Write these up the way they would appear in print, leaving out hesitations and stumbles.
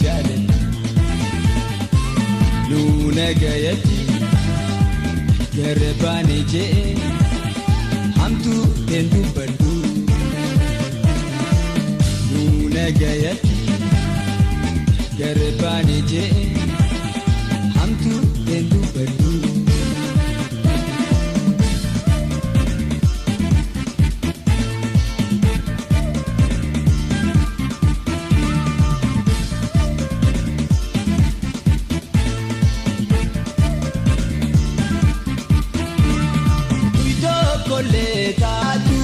jaaladha nuuna gayatti garbaane jee hamtuu hin dubbadhu nuuna gayatti garbaane jee hamtuu hin dubbadhu. Taatu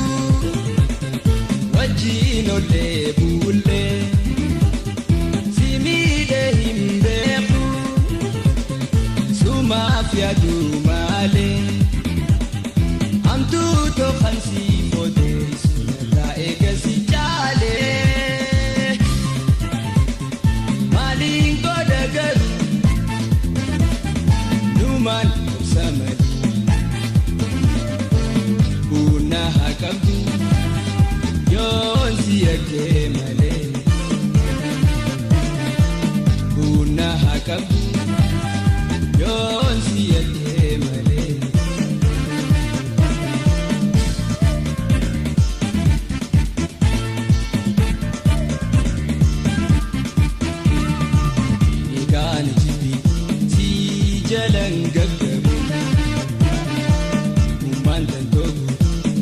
wajjin olee bulee siimiidhee hin beeku sumaaf yaadu malee hamtuu tookan si footee sunirraa eegasi jaalee maaliin godha garuu numaan obsa malee. Hakamtu yoonsi yake male Buna hakamtu yoonsi yake male Egaan jibbi si jalan gaggabu Umman tantogu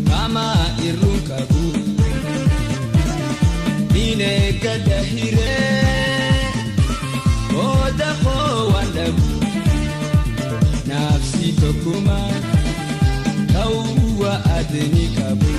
Kama irrun qabu Bine gada hiree Oda koo waan dhabu Nafsi tokkuma Ta'uwa adni qabu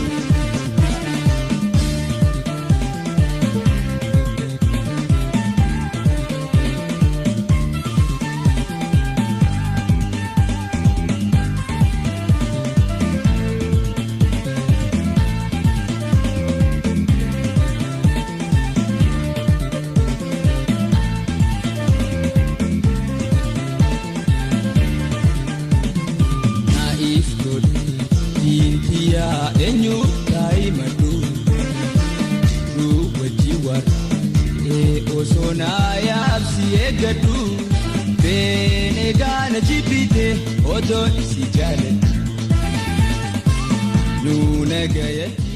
Dintiya enyu kai madu ruwa jiwar osona yapsi egadu bene gana jibite odo si jale nuna gayati